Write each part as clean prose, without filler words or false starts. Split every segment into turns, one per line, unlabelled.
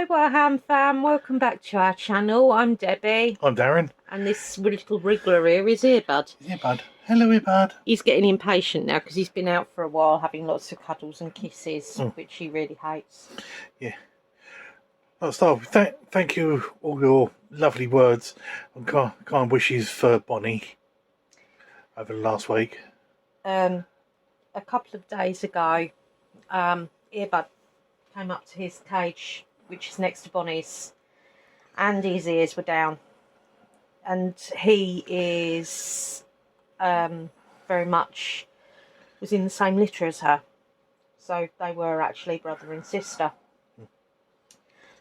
Hi Warham fam, welcome back to our channel. I'm Debbie.
I'm Darren.
And this little wriggler here is Earbud.
Earbud. Hello, Earbud.
He's getting impatient now because he's been out for a while having lots of cuddles and kisses, which he really hates.
Yeah. I'll start with thank you all your lovely words and kind wishes for Bonnie over the last week.
A couple of days ago, Earbud came up to his cage, which is next to Bonnie's, and his ears were down. And he is very much was in the same litter as her. So they were actually brother and sister.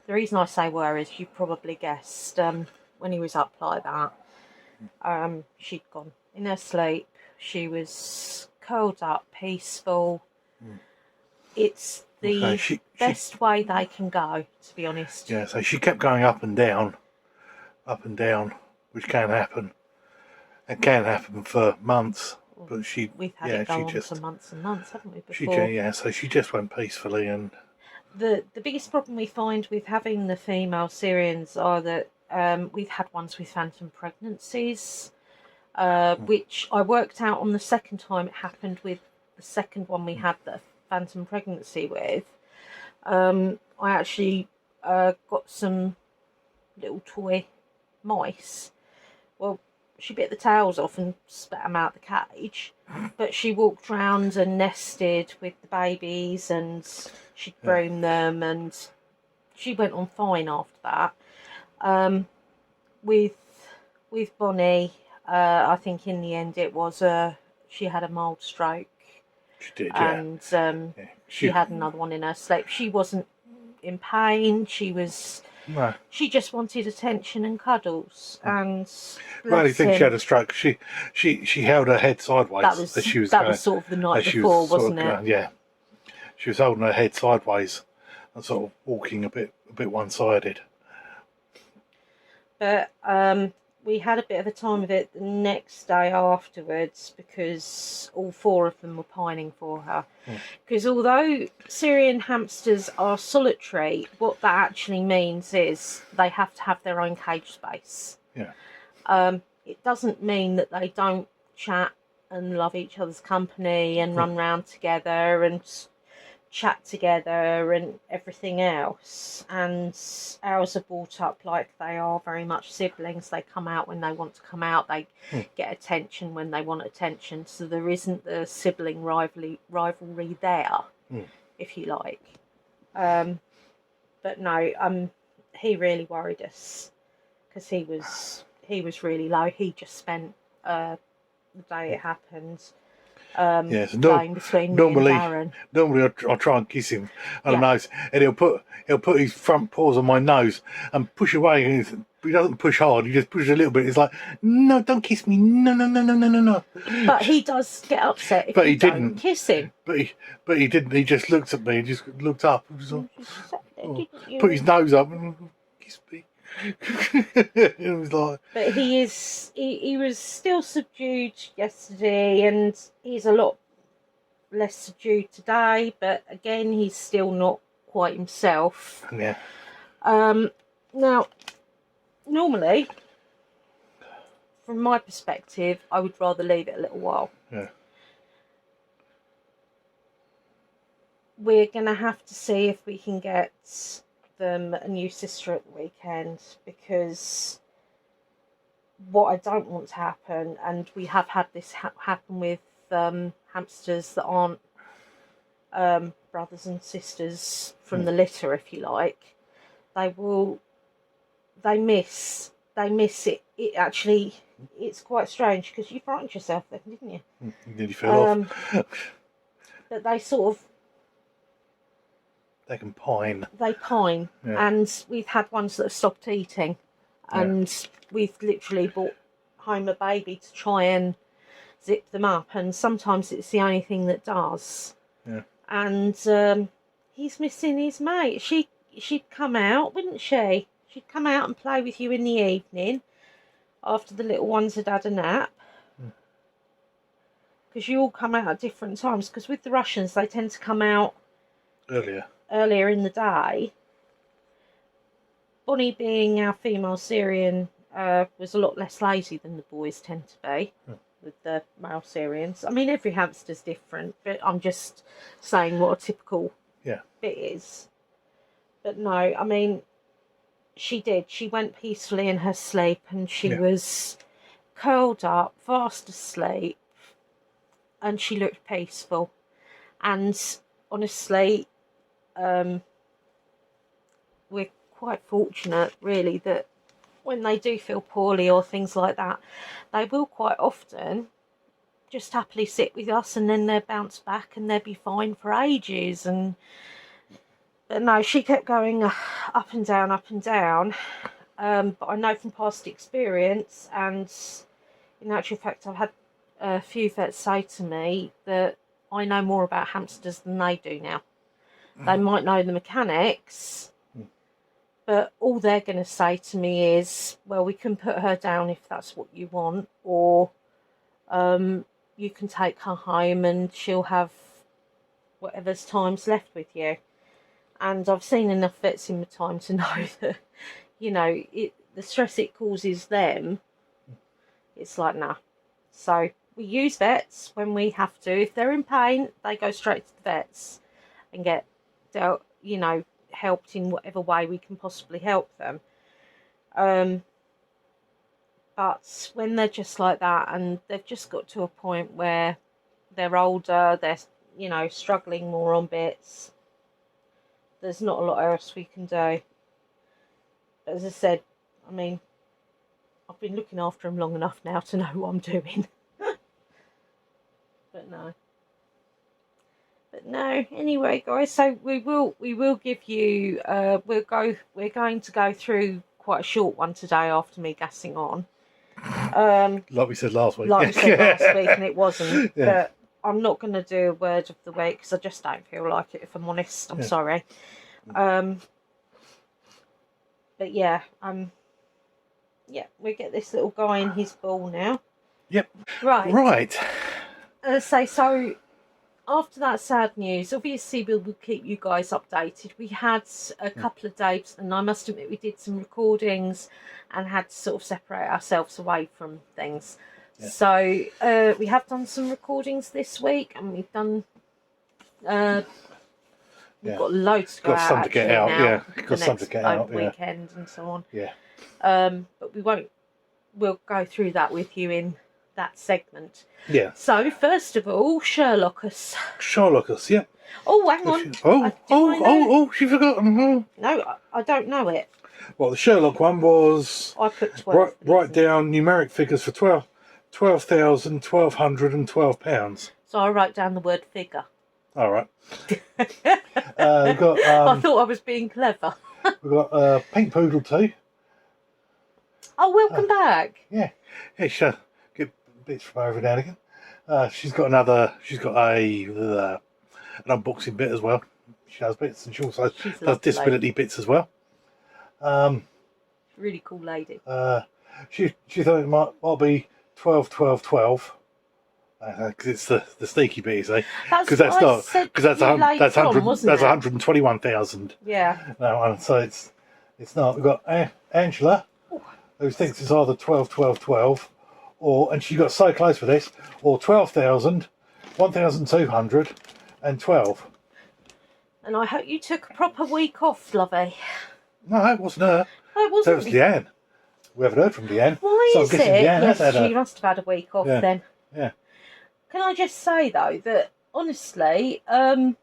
The reason I say were is you probably guessed when he was up like that, she'd gone in her sleep. She was curled up, peaceful. It's the best way they can go, to be honest.
Yeah, so she kept going up and down, which can happen. It can happen for months, but
we've had it go on for months and months, haven't we?
Before. So she just went peacefully. And
the biggest problem we find with having the female Syrians are that we've had ones with phantom pregnancies, which I worked out on the second time it happened with the second one we had the phantom pregnancy with. I actually got some little toy mice. Well, she bit the tails off and spat them out the cage, but she walked round and nested with the babies, and she'd groom them, and she went on fine after that. With Bonnie, I think in the end it was she had a mild stroke.
She did, yeah.
And she had another one in her sleep. She wasn't in pain. She was.
No.
She just wanted attention and cuddles. And
I only think she had a stroke. She held her head sideways.
That was sort of the night before, wasn't it?
Yeah. She was holding her head sideways and sort of walking a bit one-sided.
But we had a bit of a time of it the next day afterwards because all four of them were pining for her. Because although Syrian hamsters are solitary, what that actually means is they have to have their own cage space.
Yeah.
It doesn't mean that they don't chat and love each other's company and run round together and chat together and everything else. And ours are brought up like they are very much siblings. They come out when they want to come out. They get attention when they want attention. So there isn't the sibling rivalry there, if you like. But no, he really worried us because he was really low. He just spent the day it happened.
Yes,
going between me and Darren.
Normally I'll try and kiss him on the nose, and he'll put his front paws on my nose and push away. And he doesn't push hard; he just pushes a little bit. It's like, no, don't kiss me, no.
But he does get upset if you don't kiss him.
But he didn't. He just looked at me. He just looked up. Put his nose up and kissed me. It was like,
but he was still subdued yesterday, and he's a lot less subdued today, but again he's still not quite himself.
Yeah.
Now normally from my perspective I would rather leave it a little while.
Yeah.
We're gonna have to see if we can get them a new sister at the weekend, because what I don't want to happen, and we have had this happen with hamsters that aren't brothers and sisters from the litter, if you like, they miss it. It actually, it's quite strange because you frightened yourself then, didn't you?
You nearly fell off.
But they sort of,
they can pine.
They pine, and we've had ones that have stopped eating, and we've literally brought home a baby to try and zip them up, and sometimes it's the only thing that does.
Yeah.
And he's missing his mate. She'd come out, wouldn't she? She'd come out and play with you in the evening after the little ones had had a nap. Because you all come out at different times, because with the Russians they tend to come out
earlier
in the day, Bonnie, being our female Syrian, was a lot less lazy than the boys tend to be with the male Syrians. I mean, every hamster's different, but I'm just saying what a typical bit is. But no, I mean, she did. She went peacefully in her sleep, and she was curled up, fast asleep, and she looked peaceful. And honestly, we're quite fortunate, really, that when they do feel poorly or things like that, they will quite often just happily sit with us, and then they'll bounce back and they'll be fine for ages. But no, she kept going up and down, up and down. But I know from past experience, and in actual fact, I've had a few vets say to me that I know more about hamsters than they do now. They might know the mechanics, but all they're going to say to me is, well, we can put her down if that's what you want, or you can take her home and she'll have whatever's time's left with you. And I've seen enough vets in my time to know that, you know, the stress it causes them, it's like, nah. So we use vets when we have to. If they're in pain, they go straight to the vets and get dealt, you know, helped in whatever way we can possibly help them. But when they're just like that, and they've just got to a point where they're older, they're, you know, struggling more on bits, there's not a lot else we can do. As I said, I mean, I've been looking after them long enough now to know what I'm doing. But no, anyway, guys, so we will give you we're going to go through quite a short one today after me gassing on.
Like we said last week.
Like we said last week, and it wasn't. But I'm not going to do a word of the week because I just don't feel like it, if I'm honest. I'm sorry. But yeah, we get this little guy in his ball now.
Yep.
Right. So after that sad news, obviously we will keep you guys updated. We had a couple of days, and I must admit we did some recordings and had to sort of separate ourselves away from things. Yeah. So we have done some recordings this week, and we've done we've got loads to go out. Got some to get out, now,
got some to get out,
weekend and so on.
Yeah.
But we'll go through that with you in that segment.
Yeah.
So first of all, Sherlockus,
yeah.
Oh, hang on.
She forgot.
No, I don't know it.
Well, the Sherlock one was,
I put 12.
Write down numeric figures for 12,112 pounds.
So I wrote down the word figure.
All right. We've got.
I thought I was being clever.
We've got Pink Poodle too.
Oh, welcome back.
Yeah, she'll get bits from her every now and again. She's got an unboxing bit as well. She does bits, and she also does disability bits as well.
Really cool lady.
She thought it might be 12, 12, 12. Because it's the sneaky bit, you see. Because that's 121,000.
Yeah.
No, so it's not. We've got Angela, who thinks it's either 12, 12, 12, and she got so close for this, or 12,000, 1,200, and 12.
And I hope you took a proper week off, lovey.
No, it wasn't her.
Oh, it wasn't.
That was Leanne. We haven't heard from Leanne.
Why
so
is it? Yes, she must have had a week off then.
Yeah.
Can I just say, though, that honestly, I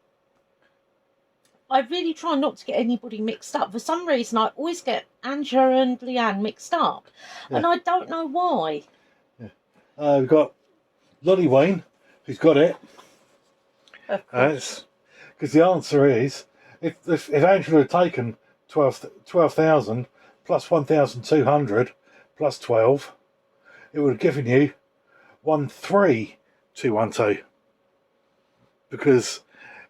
really try not to get anybody mixed up. For some reason, I always get Angela and Leanne mixed up. Yeah. And I don't know why. Yeah.
We've got Lolly Wayne, who's got it.
Of course.
Because the answer is, if Angela had taken 12,000 plus 1,200 plus 12, it would have given you 13,212, because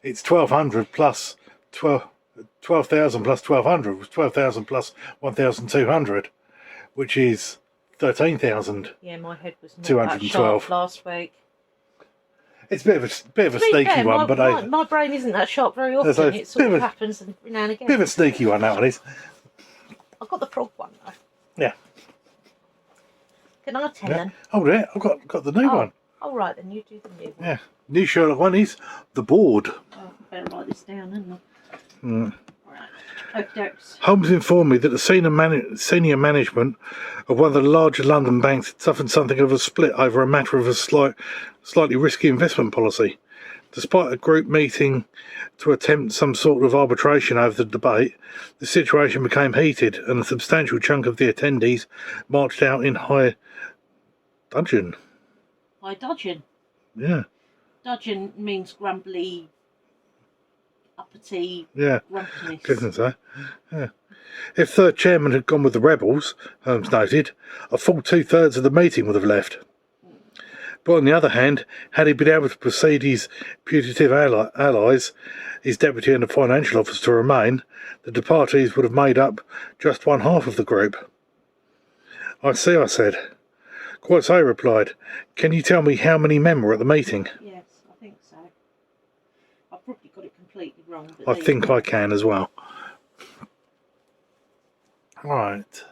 it's 1,200 plus 12,000 plus 1,200 was 12,000 plus 1,200, which is 13,000.
Yeah, my head was not 212 last week.
It's a bit of a sneaky one, but
my brain isn't that sharp very often. It sort of happens every now and again.
Bit of a sneaky one, that one is.
I I've got the frog one though.
Yeah.
Can I tell them?
Oh, yeah, I've got the new one.
All right, then you do the new one.
Yeah. New Sherlock one is The Board.
Oh, I better write this down, hadn't I? Right. Okay.
Holmes informed me that the senior management of one of the larger London banks had suffered something of a split over a matter of a slightly risky investment policy. Despite a group meeting to attempt some sort of arbitration over the debate, the situation became heated and a substantial chunk of the attendees marched out in high dudgeon.
High dudgeon?
Yeah.
Dudgeon means grumbly, uppity, grumpiness.
Couldn't say. Yeah. If third chairman had gone with the rebels, Holmes noted, a full 2/3 of the meeting would have left. But on the other hand, had he been able to persuade his putative allies, his deputy and the financial officer to remain, the departees would have made up just one half of the group. I see, I said. Quite so, he replied. Can you tell me how many men were at the meeting?
Yes, I think so. I've probably got it completely wrong. But
I think I can as well. Right.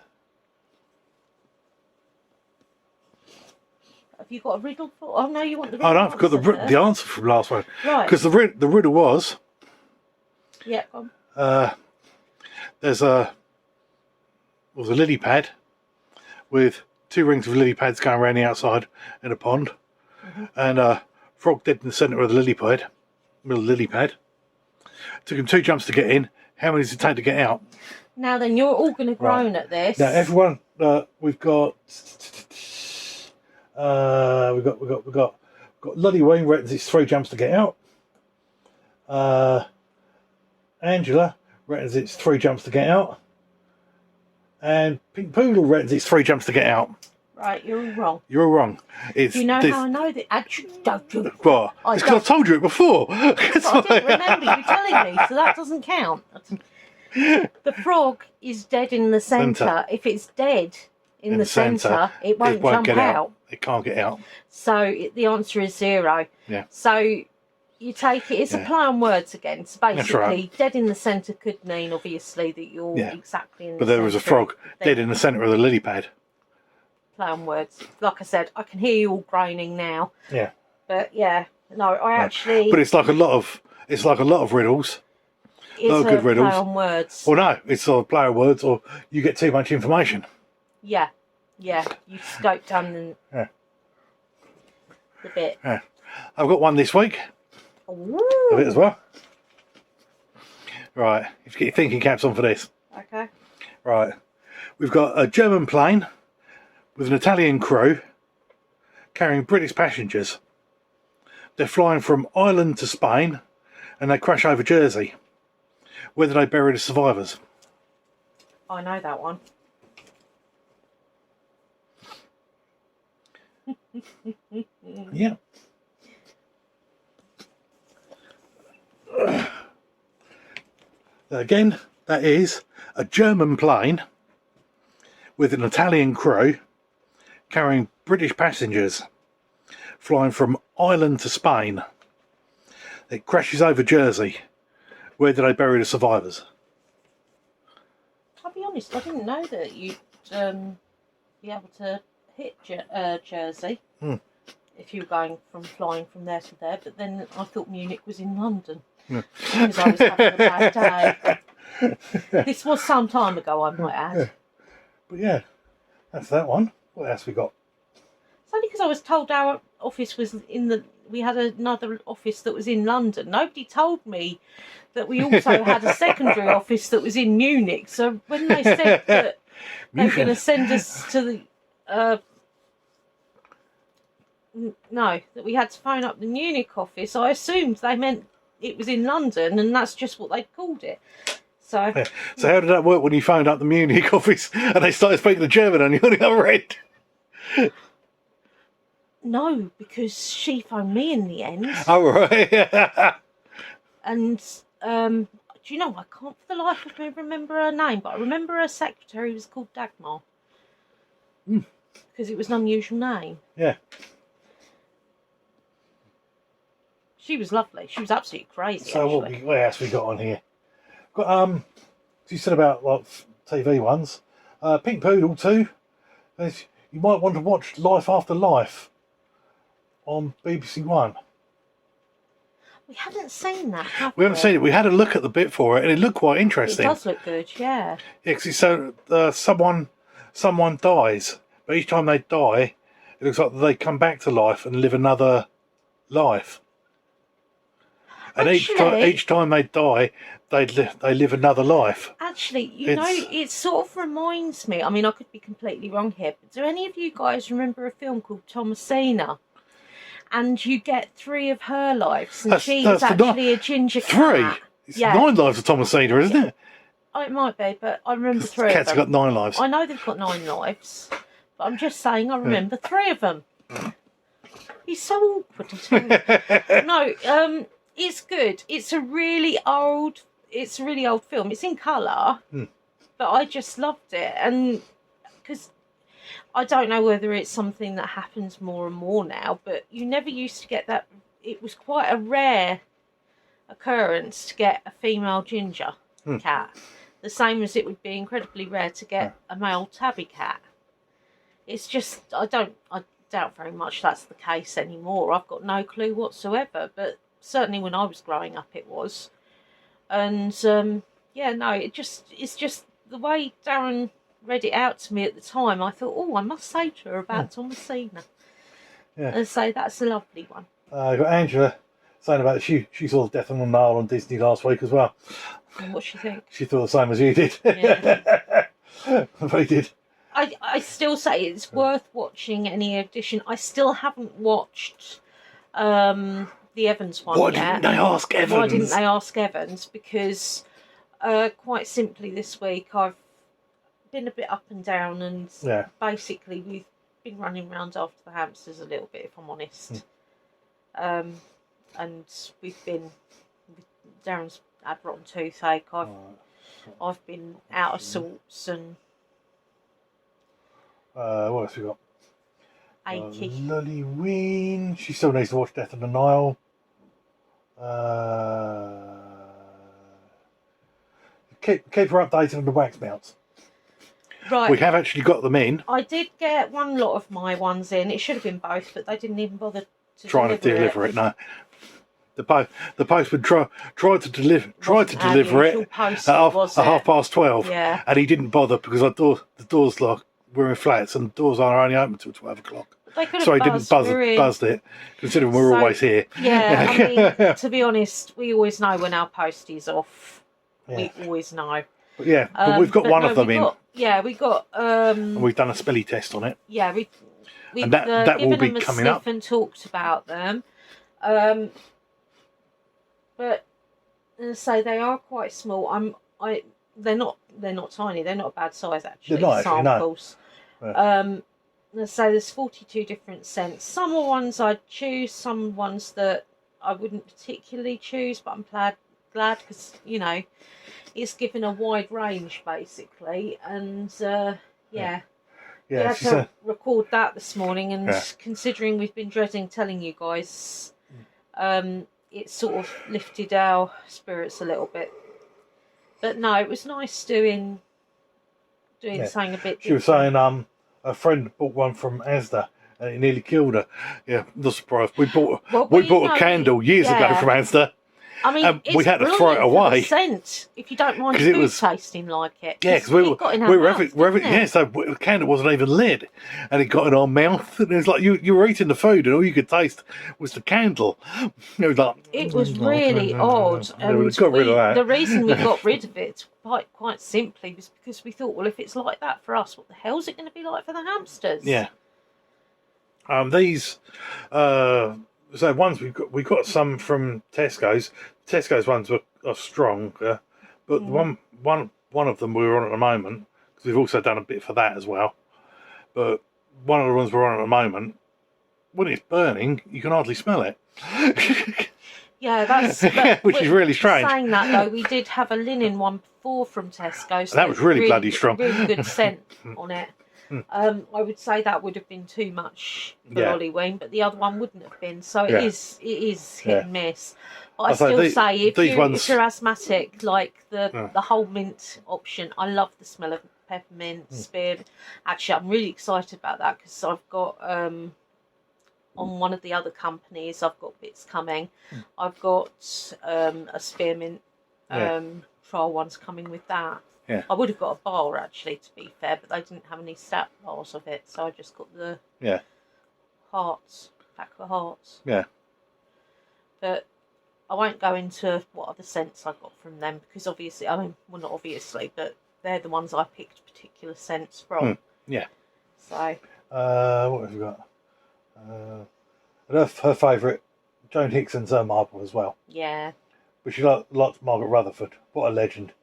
Have you got a riddle for? Oh no, you want the riddle.
Oh no, I've got the answer from last one.
Right.
Because the riddle was.
Yeah. Go on.
Was a lily pad with 2 rings of lily pads going around the outside in a pond, and a frog dead in the centre of the lily pad. Took him 2 jumps to get in. How many does it take to get out?
Now then, you're all going to groan at this.
Now everyone, we've got Lolly Wayne reckons it's 3 jumps to get out. Angela reckons it's 3 jumps to get out. And Pink Poodle reckons it's 3 jumps to get out.
Right, you're all wrong.
You're all wrong.
Do you know how I know that? Actually, don't you?
Well, it's because I told you it before.
I didn't remember you telling me, so that doesn't count. The frog is dead in the centre. If it's dead in the centre, it won't jump out.
It can't get out.
So the answer is 0.
Yeah.
So you take it, it's a play on words again. So basically, dead in the centre could mean, obviously, that you're exactly in the centre.
But there was a frog dead in the centre of the lily pad.
Play on words. Like I said, I can hear you all groaning now.
Yeah.
But yeah, no, I actually.
But it's like a lot of riddles.
It's a good riddles. Play on words.
Well, no, it's a play on words, or you get too much information.
Yeah, you scope down the bit.
Yeah, I've got one this week.
Ooh.
Of it as well. Right, you have to get your thinking caps on for this.
Okay.
Right, we've got a German plane with an Italian crew carrying British passengers. They're flying from Ireland to Spain and they crash over Jersey. Where did they bury the survivors?
I know that one.
Yeah. Again, that is a German plane with an Italian crew carrying British passengers flying from Ireland to Spain. It crashes over Jersey. Where did they bury the survivors?
I'll be honest, I didn't know that you'd be able to hit Jersey if you were flying from there to there, but then I thought Munich was in London because I was having a bad day. This was some time ago, I might add.
Yeah. But yeah, that's that one. What else we got?
It's only because I was told our office was we had another office that was in London. Nobody told me that we also had a secondary office that was in Munich. So when they said that they were going to send us to the that we had to phone up the Munich office, I assumed they meant it was in London, and that's just what they called it. So,
so how did that work when you phoned up the Munich office and they started speaking the German on the other end?
No, because she phoned me in the end.
Oh, right.
And do you know, I can't for the life of me remember her name, but I remember her secretary was called Dagmar. Because it was an unusual name.
Yeah.
She was lovely. She was absolutely crazy.
So what else we got on here? Got you said about like TV ones. Pink Poodle too. You might want to watch Life After Life on BBC One.
We haven't seen that, have
We haven't seen it. We had a look at the bit for it, and it looked quite
It
interesting.
does look good, yeah.
Yeah, because so someone dies, but each time they die, it looks like they come back to life and live another life. And
Actually,
each time they die, they live another life.
Actually, you know, it sort of reminds me. I mean, I could be completely wrong here, but do any of you guys remember a film called Thomasina? And you get 3 of her lives, and she's actually a ginger cat.
3? It's 9 lives of Thomasina, isn't it?
Oh, it might be, but I remember 3 of them.
Cats have got 9 lives.
I know they've got 9 lives, but I'm just saying I remember 3 of them. He's so awkward, No, it's good. It's a really old film. It's in colour, but I just loved it, and because I don't know whether it's something that happens more and more now, but you never used to get that. It was quite a rare occurrence to get a female ginger cat, the same as it would be incredibly rare to get a male tabby cat. It's just I doubt very much that's the case anymore. I've got no clue whatsoever, but certainly when I was growing up it was. And yeah, no, it's just the way Darren read it out to me at the time. I thought, oh, I must say to her about Thomasina. Yeah. And say that's a lovely one.
I got Angela saying about she saw Death on the Nile on Disney last week as well.
And what she think?
She thought the same as you did.
Yeah.
They did.
I still say it's worth watching any edition. I still haven't watched the Evans one yet.
Why didn't they ask Evans?
Because quite simply this week I've been a bit up and down, and basically we've been running around after the hamsters a little bit, if I'm honest. And Darren's had rotten toothache. I've been out of sorts and
what else we got?
achy.
Lily Ween. She still needs to watch Death on the Nile. Keep her updated on the wax mounts.
Right.
We have actually got them in.
I did get one lot of my ones in. It should have been both, but they didn't even bother to
deliver it. No. The postman tried to deliver it at 12:30.
Yeah.
And he didn't bother because the doors locked. We're in flats and the doors are only open till 12 o'clock.
So
he didn't buzzed it, considering we're always here.
Yeah, I mean, to be honest, we always know when our post is off. Yeah. We always know.
But but we've got one of them in.
We got.
And we've done a spelly test on it.
Yeah, we've
and that will be
them a
coming
sniff
up.
And talked about them. But so they are quite small. They're not tiny. They're not a bad size actually.
They're not
samples.
Actually, no.
So there's 42 different scents. Some are ones I'd choose. Some ones that I wouldn't particularly choose. But I'm glad because it's given a wide range basically. And we had to record that this morning. And considering we've been dreading telling you guys, it sort of lifted our spirits a little bit. But no, it was nice doing something a bit different.
She was saying a friend bought one from Asda and it nearly killed her. Yeah, not surprised. We bought a candle years ago from Asda.
I mean,
we had to throw it away.
Scent, if you don't mind food tasting like it.
Yeah, because we were so the candle wasn't even lit, and it got in our mouth, and it was like you were eating the food, and all you could taste was the candle.
It was really odd, and
we got rid of that.
The reason we got rid of it, quite simply, was because we thought, well, if it's like that for us, what the hell's it going to be like for the hamsters?
Yeah. These. So ones we got some from Tesco's. Tesco's ones are strong, but one of them we're on at the moment, because we've also done a bit for that as well. But one of the ones we're on at the moment, when it's burning, you can hardly smell it.
Yeah, that's
which is really strange.
Saying that though, we did have a linen one before from Tesco's.
So that was really bloody strong.
Really good scent on it. I would say that would have been too much for Ollyween, but the other one wouldn't have been. So it is hit and miss. But I still say if you're asthmatic, like the whole mint option, I love the smell of peppermint, spearmint. Actually, I'm really excited about that because I've got on one of the other companies, I've got bits coming. I've got a spearmint trial ones coming with that.
Yeah.
I would have got a bar actually, to be fair, but they didn't have any stat bars of it, so I just got the hearts, pack of hearts.
Yeah.
But I won't go into what other scents I got from them because obviously, I mean, well, not obviously, but they're the ones I picked particular scents from.
Yeah.
So.
What have we got? Her favourite, Joan Hickson's her marble as well.
Yeah.
But she likes Margaret Rutherford. What a legend.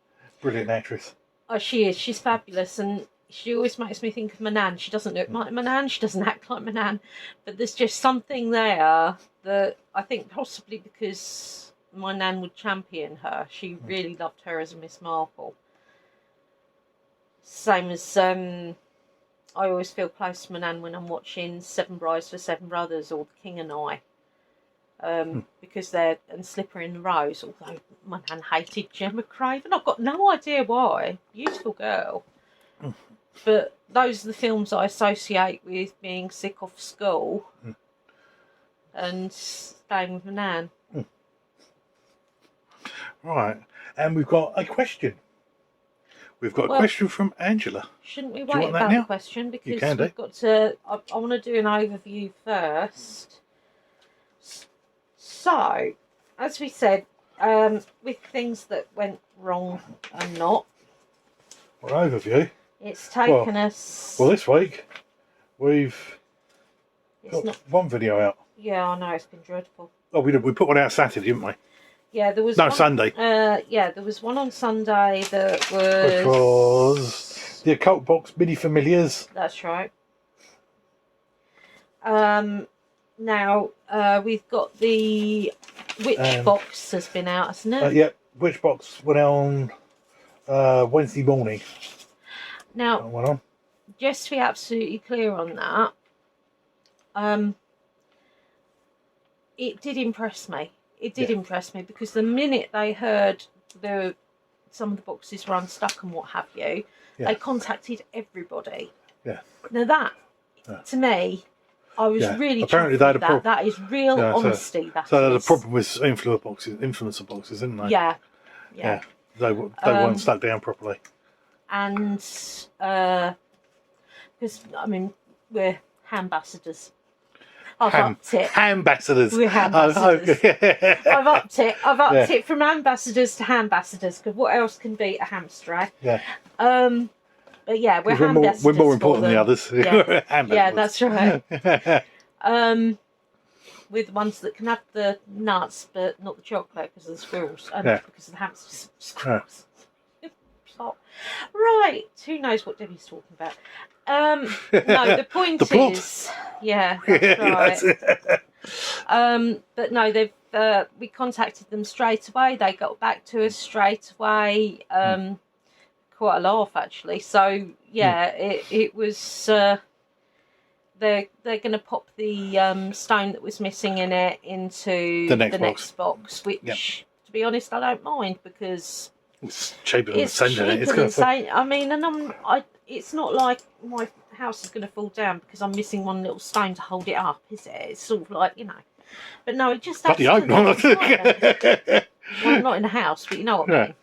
Brilliant actress.
Oh, she is. She's fabulous, and she always makes me think of my nan. She doesn't look like my nan. She doesn't act like my nan. But there's just something there that I think possibly because my nan would champion her. She really loved her as a Miss Marple. Same as I always feel close to my nan when I'm watching Seven Brides for Seven Brothers or The King and I. Because they're and Slipper in the Rose, although my nan hated Gemma Craven. I've got no idea why. Beautiful girl. But those are the films I associate with being sick off school and staying with my nan.
Right, and we've got a question. We've got a question from Angela.
Shouldn't we wait about the question because we've got to? I want to do an overview first. So, as we said, with things that went wrong and not.
Well, overview.
It's taken us.
Well, this week we've got one video out.
Yeah, I know, it's been dreadful.
Oh, we did. We put one out Saturday, didn't we?
Yeah, there was
Sunday.
Yeah, there was one on Sunday that was.
Which was the Occult Box Mini Familiars.
That's right. Now, we've got the Witch Box has been out, hasn't it?
Yep, Witch Box went on Wednesday morning.
Now, just to be absolutely clear on that, it did impress me. It did impress me because the minute they heard some of the boxes were unstuck and what have you, they contacted everybody. Yeah. Now that, to me, I was really
apparently they had a problem.
That is real honesty.
So the problem with influencer boxes, didn't they?
Yeah.
They weren't stuck down properly.
And because I mean we're ambassadors. I've upped it.
Ambassadors.
We're ambassadors. I've upped it. I've upped it from ambassadors to ambassadors because what else can beat a hamster? Eh?
Yeah.
But yeah, we're ambassadors.
We're more important than the others.
Yeah, that's right. With the ones that can have the nuts but not the chocolate because of the squirrels and because of the hamsters. Squirrels. Right, who knows what Debbie's talking about? No, the point is, that's right. But no, they've we contacted them straight away. They got back to us straight away. Quite a laugh actually. So it was. They're going to pop the stone that was missing in it into the next box, which to be honest, I don't mind because.
It's cheaper than sending it.
I mean, and it's not like my house is going to fall down because I'm missing one little stone to hold it up, is it? It's sort of like, you know. But no, it just...
Bloody hope not.
Well, not in the house, but you know what I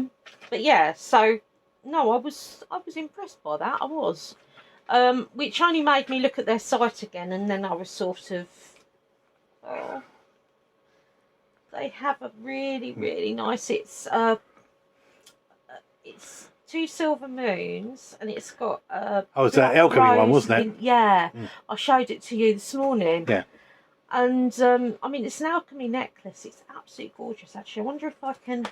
mean. But yeah, so, no, I was impressed by that. I was. Which only made me look at their site again, and then I was sort of... They have a really, really nice. It's 2 silver moons, and it's got
it's that alchemy one, wasn't it?
I showed it to you this morning.
Yeah.
And I mean, it's an alchemy necklace. It's absolutely gorgeous. Actually, I wonder if I can.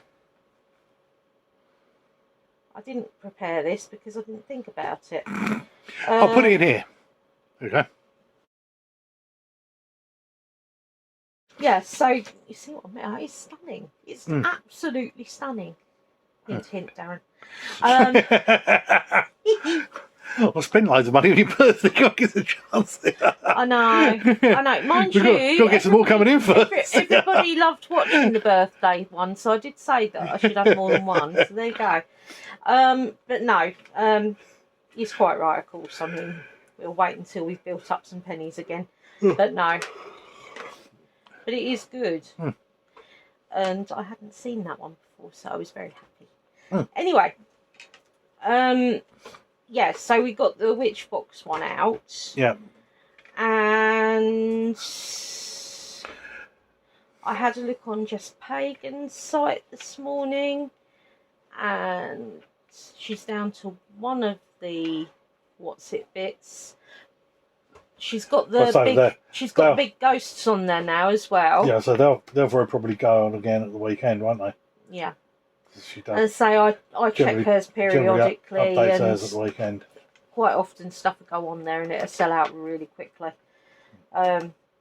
I didn't prepare this because I didn't think about it.
I'll put it in here. Okay.
Yeah, so you see what I mean? It's stunning. It's absolutely stunning. Hint, hint, Darren.
I'll spend loads of money on your birthday. Can't get a chance.
I know. Mind you,
got to get some more coming in first.
Everybody loved watching the birthday one, so I did say that I should have more than one. So there you go. But no, he's quite right, of course. I mean, we'll wait until we've built up some pennies again. But no. But it is good. And I hadn't seen that one before, so I was very happy. Anyway, yeah, so we got the Witch Box one out.
Yeah.
And I had a look on Just Pagan's site this morning, and she's down to one of the bits. She's got the big ghosts on there now as well.
Yeah, so they'll very probably go on again at the weekend, won't they?
Yeah.
She does.
And so I check hers periodically,
updates
and
hers at the weekend.
quite often stuff will go on there and it'll sell out really quickly.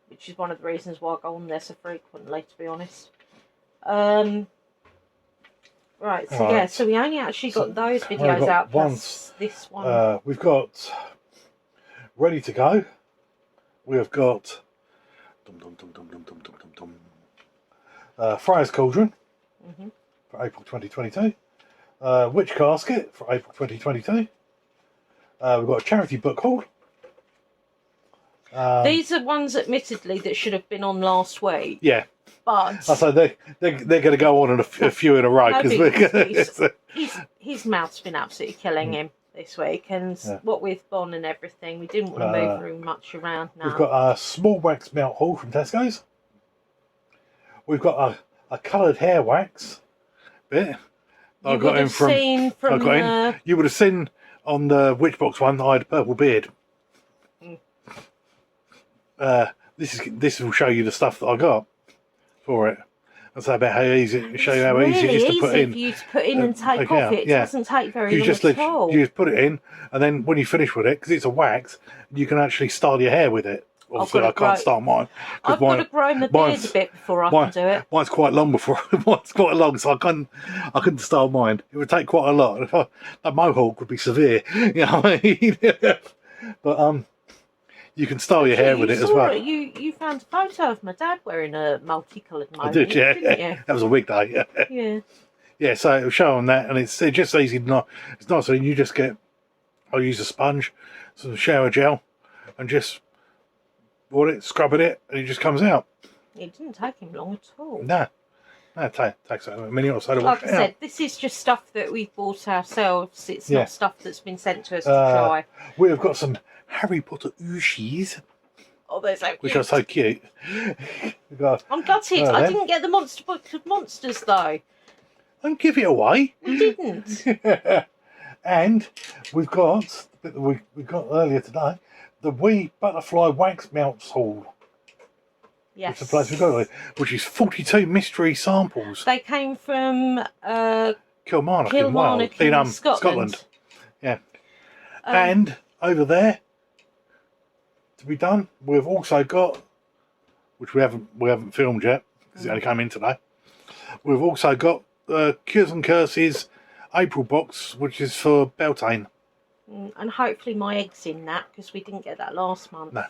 Which is one of the reasons why I go on there so frequently, to be honest. Right, so yeah, so we only actually got those videos out plus this one.
We've got Ready to Go. We have got Friar's Cauldron for April 2022. Witch Casket for April 2022. We've got a charity book haul.
These are ones, admittedly, that should have been on last week.
Yeah.
But
so they're going to go on a few in a row.
His mouth's been absolutely killing him this week, and what with Bon and everything, we didn't want to move very much around now.
We've got a small wax melt haul from Tesco's. We've got a coloured hair wax bit.
You would have seen
on the Witch Box one that I had a purple beard. This will show you the stuff that I got for it. That's about how easy it show you how easy it is to put in.
For you to put in and take off. It doesn't take very long at all.
You just put it in, and then when you finish with it, because it's a wax, you can actually style your hair with it. Obviously, I can't style mine.
I've got to grow my beard a bit before I can do it.
Mine's quite long so I couldn't style mine. It would take quite a lot. A mohawk would be severe, you know what I mean? But you can style your hair with it as well.
You found a photo of my dad wearing a multicoloured mohawk.
I did, yeah.
Didn't you?
That was a wig day.
Yeah.
Yeah, so it'll show on that, and it's just easy. It's nice. So you just I'll use a sponge, some shower gel, and just scrub it, and it just comes out.
It didn't take him long at all.
No, it takes a minute or so to wash
Like I said, this is just stuff that we've bought ourselves. It's not stuff that's been sent to us to try.
We have got some Harry Potter ooshies.
Oh, they're so cute.
Which are so cute.
I'm gutted. I didn't get the Monster Book of Monsters, though.
Don't give it away.
We didn't.
And we've got the bit that we got earlier today, the wee butterfly wax melts haul.
Yes.
It's the place we got, which is 42 mystery samples.
They came from
Kilmarnock in Wales, in Scotland. Yeah. And over there, to be done, we've also got, which we haven't filmed yet because it only came in today. We've also got Cures and Curses April box, which is for Beltane.
And hopefully my egg's in that, because we didn't get that last month.
No.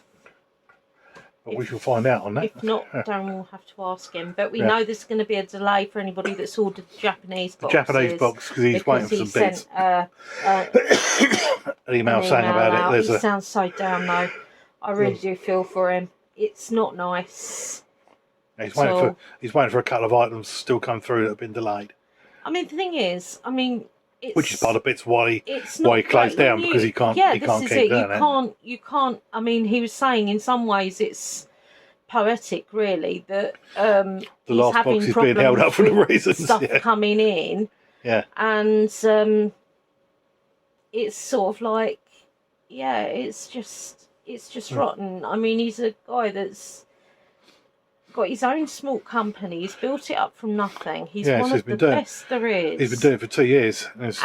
But we shall find out on that.
If not, Darren will have to ask him. But we know there's going to be a delay for anybody that's ordered the Japanese box.
The Japanese box, because he's waiting for some bits. An email saying about it.
He sounds so down, though. I really do feel for him. It's not nice.
He's waiting for a couple of items to still come through that have been delayed.
I mean, the thing is, it's,
which is part of bits why he closed down, because he can't keep doing it.
You can't. I mean, he was saying in some ways it's poetic, really, that
the last box is being held up for the reasons
stuff coming in.
Yeah,
and it's sort of like, it's just rotten. I mean, he's a guy that's got his own small company. He's built it up from nothing. He's one of the best there is.
He's been doing it for 2 years. And it's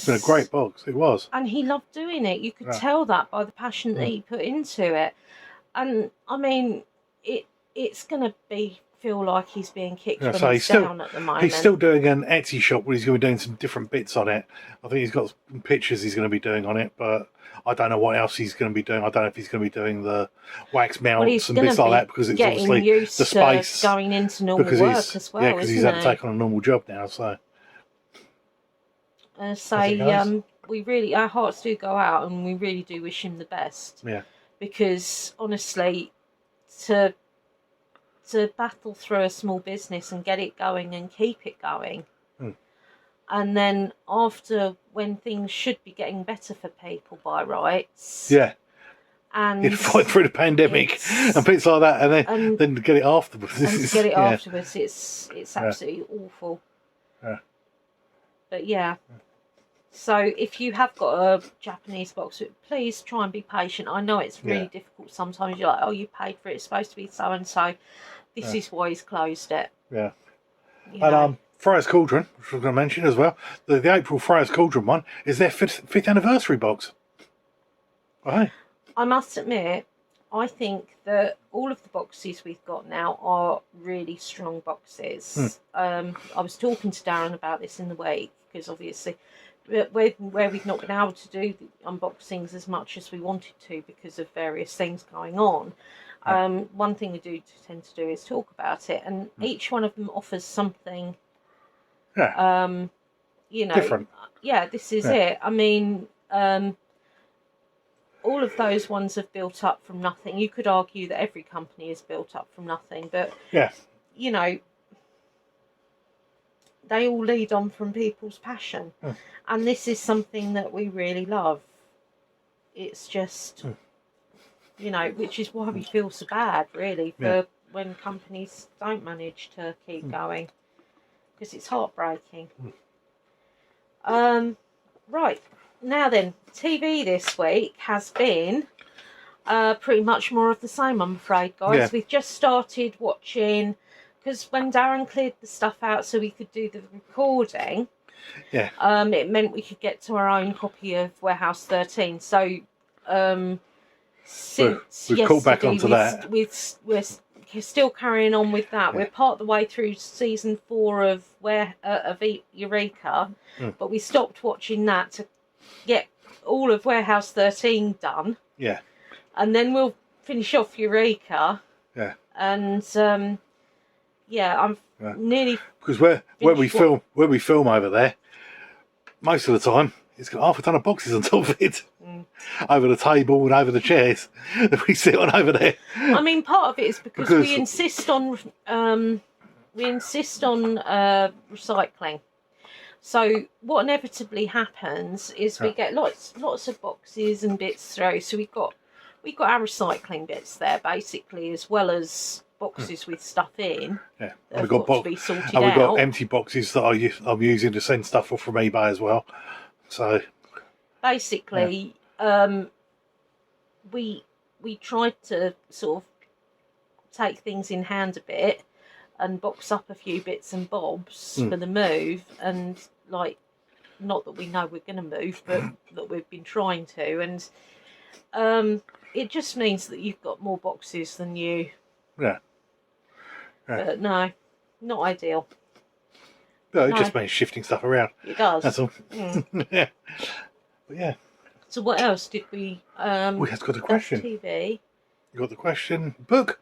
been a great box. It was.
And he loved doing it. You could tell that by the passion that he put into it. And I mean, it's going to be feel like he's being kicked
Yeah,
when
so
he's down at the moment.
he's still doing an Etsy shop where he's going to be doing some different bits on it. I think he's got some pictures he's going to be doing on it, but I don't know what else he's going to be doing. I don't know if he's going to be doing the wax mounts and bits like that, because it's obviously
used
the space
to going into normal work as well.
Yeah, because he's had to take on a normal job now. So,
we really, our hearts do go out, and we really do wish him the best.
Yeah,
because honestly, to battle through a small business and get it going and keep it going, and then after, when things should be getting better for people by rights,
yeah,
and
he'd fight through the pandemic and bits like that, and then get it afterwards.
Afterwards, it's absolutely awful.
Yeah.
But yeah. So if you have got a Japanese box, please try and be patient. I know it's really difficult sometimes. You're like, oh, you paid for it. It's supposed to be so and so. This is why he's closed it.
Yeah.
You know.
Friar's Cauldron, which I was going to mention as well, the April Friar's Cauldron one is their fifth anniversary box. Right.
I must admit, I think that all of the boxes we've got now are really strong boxes. I was talking to Darren about this in the week, because obviously where we've not been able to do the unboxings as much as we wanted to because of various things going on. One thing we do tend to do is talk about it, and each one of them offers something. You know,
different.
Yeah, this is it. I mean, all of those ones have built up from nothing. You could argue that every company is built up from nothing, but you know, they all lead on from people's passion, and this is something that we really love. It's just, you know, which is why we feel so bad, really, for when companies don't manage to keep going, because it's heartbreaking. Right, now then, TV this week has been pretty much more of the same, I'm afraid, guys. We've just started watching, because when Darren cleared the stuff out so we could do the recording, it meant we could get to our own copy of Warehouse 13. So since
we've called back onto that.
We're still carrying on with that. We're part of the way through season 4 of Eureka, but we stopped watching that to get all of Warehouse 13 done. Yeah. And then we'll finish off Eureka. Yeah. And I'm nearly,
because where we film over there, most of the time it's got half a ton of boxes on top of it, over the table and over the chairs that we sit on over there.
I mean, part of it is because we insist on recycling. So what inevitably happens is we get lots of boxes and bits through. So we've got our recycling bits there basically, as well as boxes with stuff in. Yeah,
and we've got empty boxes that I'm using to send stuff off from eBay as well. So
basically, we tried to sort of take things in hand a bit and box up a few bits and bobs for the move, and like, not that we know we're going to move, but that we've been trying to, and it just means that you've got more boxes than you. Yeah. But no, not ideal.
No, it just means shifting stuff around.
It does.
That's all. Yeah. But yeah.
So what else did we?
We have got a question.
TV.
You got the question. Book.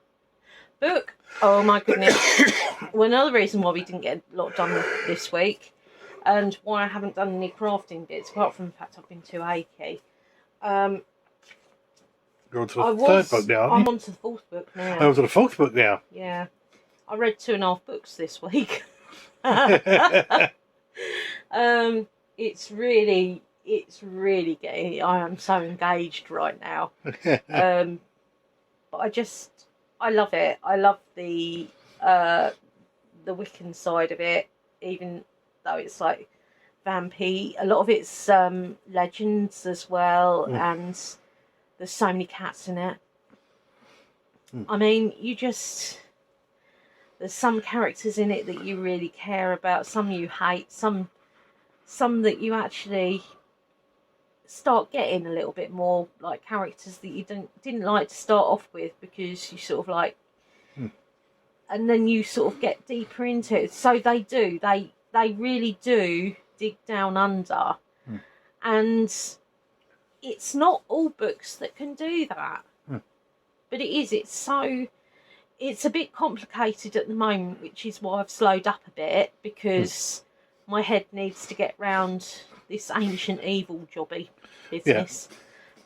Oh my goodness. Well, another reason why we didn't get a lot done this week, and why I haven't done any crafting bits, apart from the fact I've been too achy.
You're on to the third book now, aren't you?
I'm on to the fourth book now.
I'm on to the fourth book now.
Yeah. I read 2.5 books this week. It's really getting, I am so engaged right now. But I love it. I love the Wiccan side of it, even though it's like vampy. A lot of it's legends as well, and there's so many cats in it. I mean, there's some characters in it that you really care about, some you hate, some that you actually start getting a little bit more, like characters that you didn't like to start off with, because you sort of like and then you sort of get deeper into it. So they do. They really do dig down under, and it's not all books that can do that. But it is. It's a bit complicated at the moment, which is why I've slowed up a bit, because my head needs to get round this ancient evil jobby business.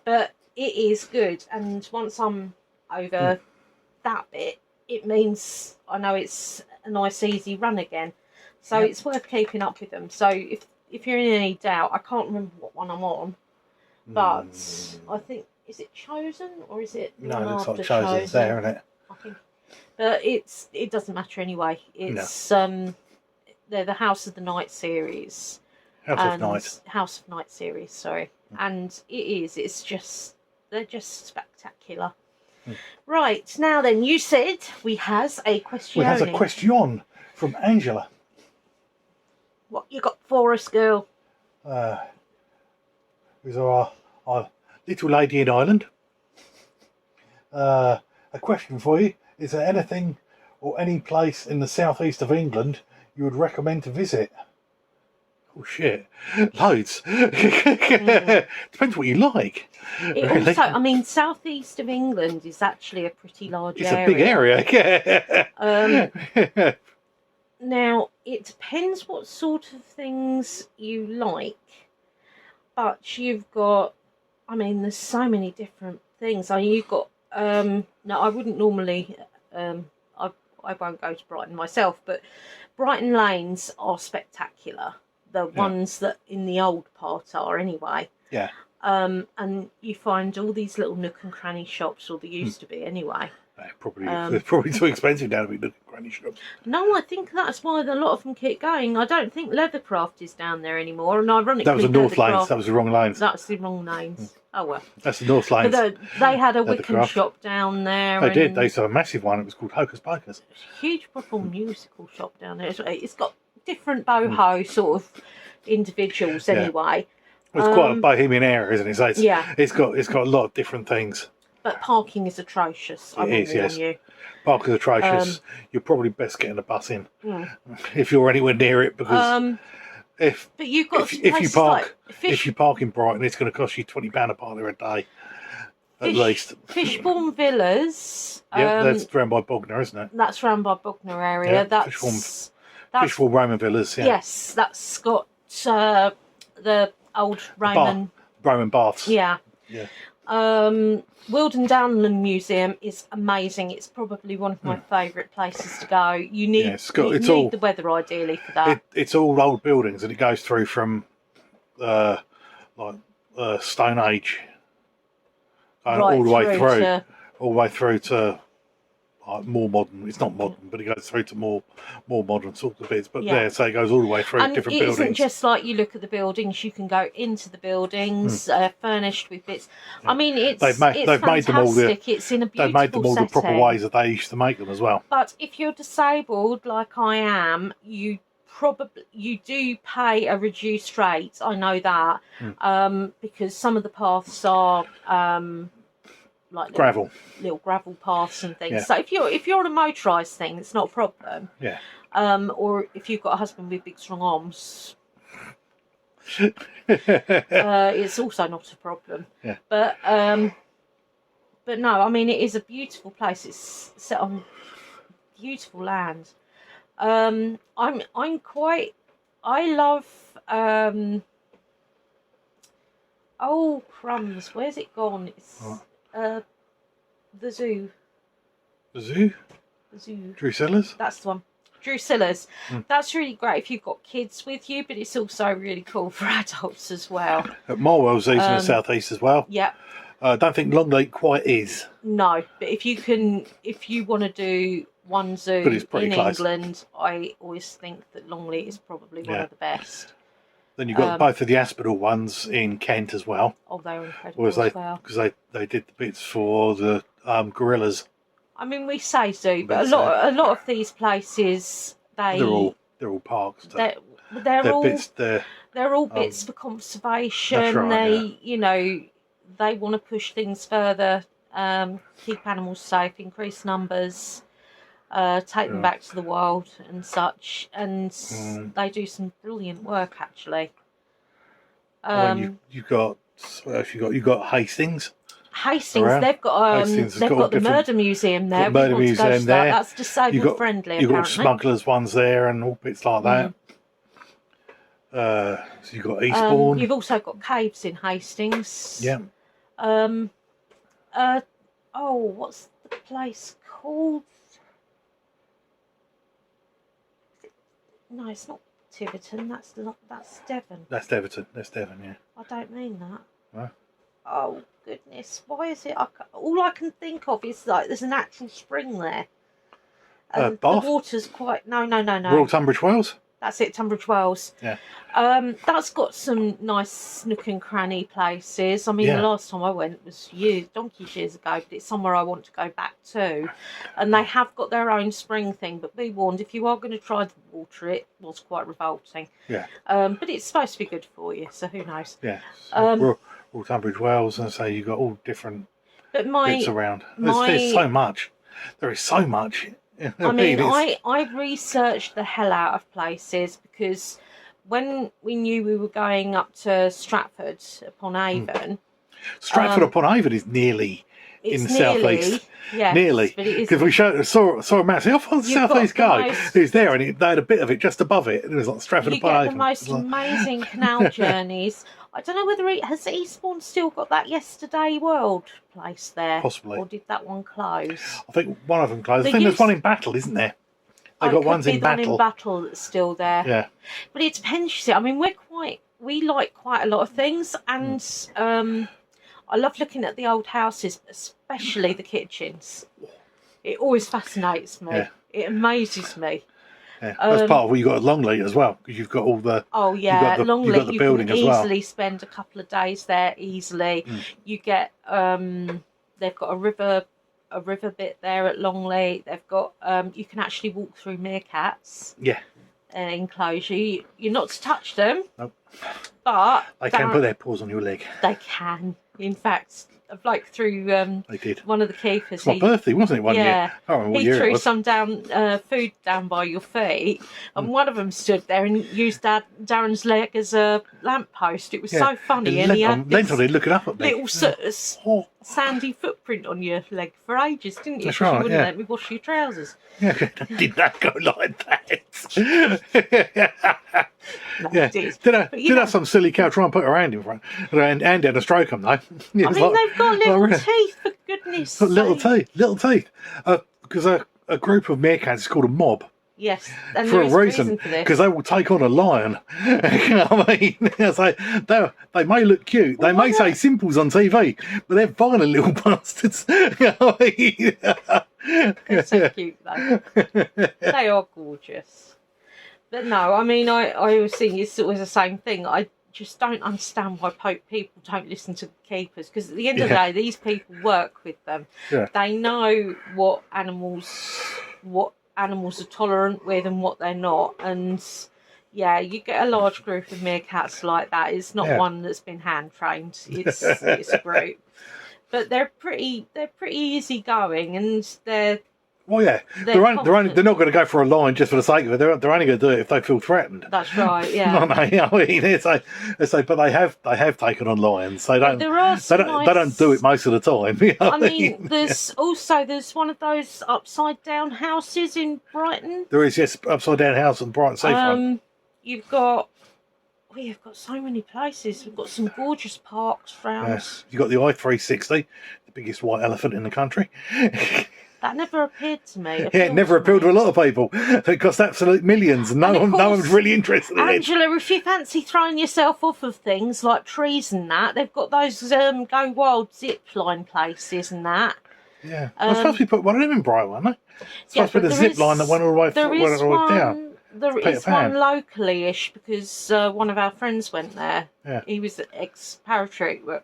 But it is good, and once I'm over that bit, it means I know it's a nice easy run again. So it's worth keeping up with them. So if you're in any doubt, I can't remember what one I'm on, but I think, is it Chosen or is it
No, it looks
after
like Chosen's there, isn't it?
I think, but it doesn't matter anyway. It's they're the House of the Night series. House of Night series, sorry. And they're just spectacular. Right, now then, you said we has a question.
We has a question from Angela.
What you got for us, girl?
Who's our little lady in Ireland. A question for you. Is there anything or any place in the southeast of England you would recommend to visit? Oh shit, loads. Depends what you like.
It
really.
also, I mean, southeast of England is actually a pretty large
It's
area.
a big area.
Now, it depends what sort of things you like, but you've got, I mean, there's so many different things. I mean, you've got, no, I wouldn't normally, I won't go to Brighton myself, but Brighton lanes are spectacular. The ones that in the old part are anyway.
Yeah.
And you find all these little nook and cranny shops, or they used to be anyway.
They're probably too expensive now to be nook and cranny shops.
No, I think that's why a lot of them keep going. I don't think Leathercraft is down there anymore, and ironically,
that was the North Lanes. That was the wrong lanes.
That's the wrong lanes. Oh well.
That's the North Lanes.
But they had a Wickham shop down there.
They did. They used to have a massive one. It was called Hocus Pocus.
Huge proper musical shop down there. It's got different boho sort of individuals anyway.
It's quite a bohemian area, isn't it? So it's got a lot of different things.
But parking is atrocious. I will warn you.
Parking is atrocious. You're probably best getting a bus in if you're anywhere near it, because if you park in Brighton, it's going to cost you £20 a park there a day at least. Fishbourne
Villas.
That's round by Bognor, isn't it?
That's round by Bognor area.
Yeah,
that's
Fishbourne Roman Villas. Yeah.
Yes, that's got the old Roman
baths.
Yeah.
Yeah.
Wilden Downland Museum is amazing. It's probably one of my favourite places to go. You need, the weather ideally for that.
It's all old buildings, and it goes through from Stone Age, all the way through to more modern. It's not modern, but it goes through to more modern sorts of bits. But so it goes all the way through different buildings.
It isn't just like you look at the buildings; you can go into the buildings, furnished with bits. Yeah. I mean, they've made them all it's in a beautiful
They've made them all
setting.
The proper ways that they used to make them as well.
But if you're disabled, like I am, you do pay a reduced rate. I know that because some of the paths are. Like little gravel paths and things. Yeah. So if you're on a motorised thing, it's not a problem.
Yeah.
Or if you've got a husband with big strong arms, it's also not a problem.
Yeah.
But no, I mean, it is a beautiful place. It's set on beautiful land. I love. Oh crumbs! Where's it gone? It's. The zoo.
The zoo?
The zoo.
Drusilla's?
That's the one. Drusilla's. That's really great if you've got kids with you, but it's also really cool for adults as well.
At Marwell Zoo's in the southeast as well.
Yeah.
I don't think Longleat quite is.
No, but if you want to do one zoo in
close.
England, I always think that Longleat is probably one of the best.
Then you've got both of the Aspinall ones in Kent as well.
Oh, they're incredible as well.
Because they did the bits for the gorillas.
I mean, we say zoo, but a lot of these places they're all
parks.
They're all bits for conservation.
That's right,
they want to push things further, keep animals safe, increase numbers. take them back to the wild and such, and they do some brilliant work actually.
I mean, you've got what else you've got Hastings.
Hastings, they've got the murder museum there. We
Murder
want to go
museum
to
there.
that. That's disabled friendly.
You've got
apparently.
smugglers ones there and all bits like that. So you've got Eastbourne.
You've also got caves in Hastings.
Yeah.
What's the place called? No, it's not Tiverton. That's Devon.
That's Devon. Yeah.
I don't mean that.
No?
Oh goodness, why is it? All I can think of is like there's an actual spring there. And
Bath?
The water's quite no.
Royal Tunbridge Wells.
That's it, Tunbridge Wells.
Yeah.
That's got some nice nook and cranny places. I mean, the last time I went was donkey's years ago, but it's somewhere I want to go back to. And they have got their own spring thing, but be warned, if you are going to try the water, it was quite revolting.
Yeah.
But it's supposed to be good for you, so who knows?
Yeah. So Royal Tunbridge Wells, and so you've got all different bits around. There's so much. There is so much.
I mean, I researched the hell out of places because when we knew we were going up to Stratford upon Avon.
Stratford upon Avon is nearly in the southeast.
Yes,
nearly. Because we saw a map. How far does the southeast go? It's there, and they had a bit of it just above it. It was like Stratford upon Avon.
You get the most amazing canal journeys. I don't know whether has Eastbourne still got that Yesterday World place there,
possibly,
or did that one close?
I think one of them closed. I think there's one in Battle, isn't there? They got ones in Battle.
One in Battle that's still there.
Yeah,
but it depends. You see, I mean, we like quite a lot of things, and I love looking at the old houses, especially the kitchens. It always fascinates me. Yeah. It amazes me.
Yeah. That's part of what you got at Longleat as well, because you've got all the.
Oh yeah, Longleat.
You can
easily spend a couple of days there. Easily, you get. They've got a river bit there at Longleat. They've got. You can actually walk through meerkats.
Yeah.
Enclosure. You're not to touch them.
Nope.
But
they can put their paws on your leg.
They can. In fact, a bloke threw
they did.
One of the keepers.
It's my birthday, wasn't it? One year.
Yeah.
I don't remember what
he
year
threw
it was.
some food down by your feet, and one of them stood there and used Darren's leg as a lamppost. It was so funny, and he had
this looking up at me.
Little sandy footprint on your leg for ages, didn't you?
That's right.
You wouldn't let me wash your trousers.
Yeah, did that go like that?
No,
yeah. Did have some silly cow try and put her hand in front, and had to stroke them though.
I mean, they've got little teeth, for goodness' sake.
Little teeth. Because a group of meerkats is called a mob.
Yes, and
for a reason, because they will take on a lion. You know what I mean? They may look cute, they may say simples on TV, but they're violent little bastards. You know what I mean?
They're so cute though. They are gorgeous. But no, I mean, I always think it's always the same thing. I just don't understand why people don't listen to the keepers, because at the end of the day, these people work with them. Yeah. They know what animals are tolerant with and what they're not, and yeah, you get a large group of meerkats like that. It's not one that's been hand trained. It's a group, but they're pretty easygoing, and they're
they're not going to go for a lion just for the sake of it. They're only going to do it if they feel threatened.
That's right. Yeah.
No, I mean, but they have taken on lions. They don't do it most of the time. You know
I mean, there's one of those upside down houses in Brighton.
There is, yes, upside down house on Brighton Seafront.
We've got so many places. We've got some gorgeous parks around.
Yes, you've got the I-360, the biggest white elephant in the country.
That never appeared to me.
It never appealed to a lot of people. It cost absolute millions, and no one's really interested in it.
Angela, if you fancy throwing yourself off of things like trees and that, they've got those Go Wild zip line places and that.
Yeah, I suppose we put one of them in Brighton, weren't they? It's supposed to be the zip line that went all the way down.
There is one locally-ish, because one of our friends went there. Yeah. He was an ex-paratrooper.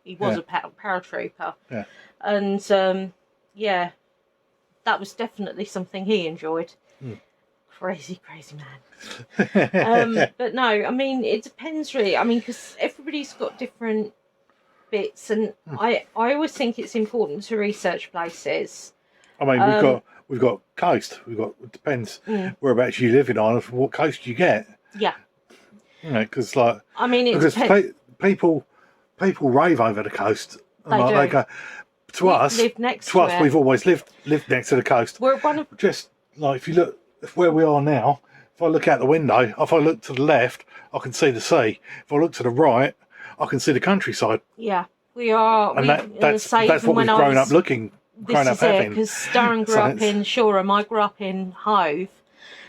He was a paratrooper. Yeah. And yeah, that was definitely something he enjoyed. Crazy man. But no, I mean, it depends really. I mean, because everybody's got different bits, and I always think it's important to research places.
I mean, we've got coast. It depends whereabouts you living on, what coast you get.
Yeah.
You know, because like,
I mean,
people rave over the coast.
They do.
They go, to us, we've always lived next to the coast.
We're one of
just like if you look where we are now. If I look out the window, if I look to the left, I can see the sea. If I look to the right, I can see the countryside.
Yeah, we are.
And that's what we've grown up having.
Because Darren grew up in Shoreham, I grew up in Hove,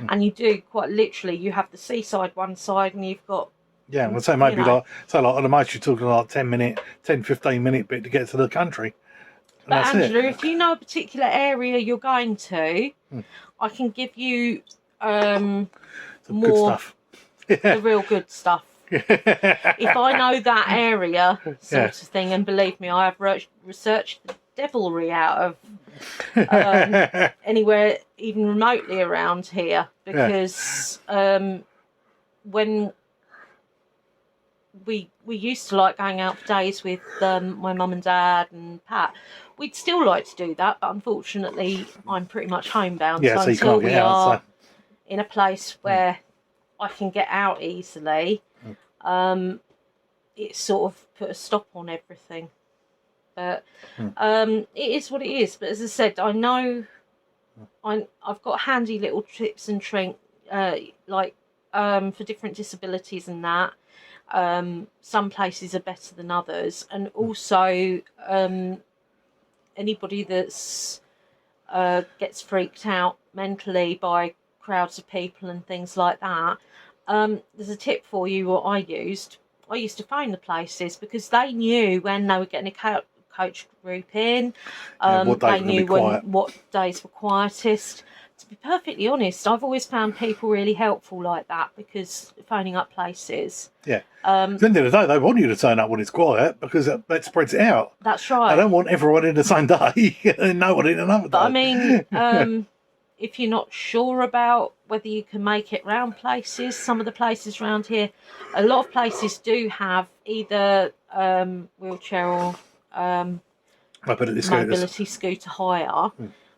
and you do quite literally. You have the seaside one side, and you've got.
Yeah, well, so maybe like on the most you're talking like 10-15 minute bit to get to the country.
But Angela, if you know a particular area you're going to, I can give you more
good stuff.
The real good stuff. If I know that area sort of thing, and believe me, I have researched the devilry out of anywhere even remotely around here, because when we used to like going out for days with my mum and dad and Pat. We'd still like to do that, but unfortunately I'm pretty much homebound.
Yeah, so
until we are
so.
in a place where I can get out easily, it sort of put a stop on everything. But it is what it is. But as I said, I know I've got handy little tips and tricks, for different disabilities and that. Some places are better than others, and also anybody that's gets freaked out mentally by crowds of people and things like that, there's a tip for you. What I used to phone the places, because they knew when they were getting a coach group in, they knew what days were quietest. To be perfectly honest, I've always found people really helpful like that, because phoning up places.
Yeah. At the end of the day, they want you to turn up when it's quiet, because that spreads it out.
That's right.
I don't want everyone in the same day and no one in another day.
But I mean, if you're not sure about whether you can make it round places, some of the places around here, a lot of places do have either wheelchair or mobility scooter hire.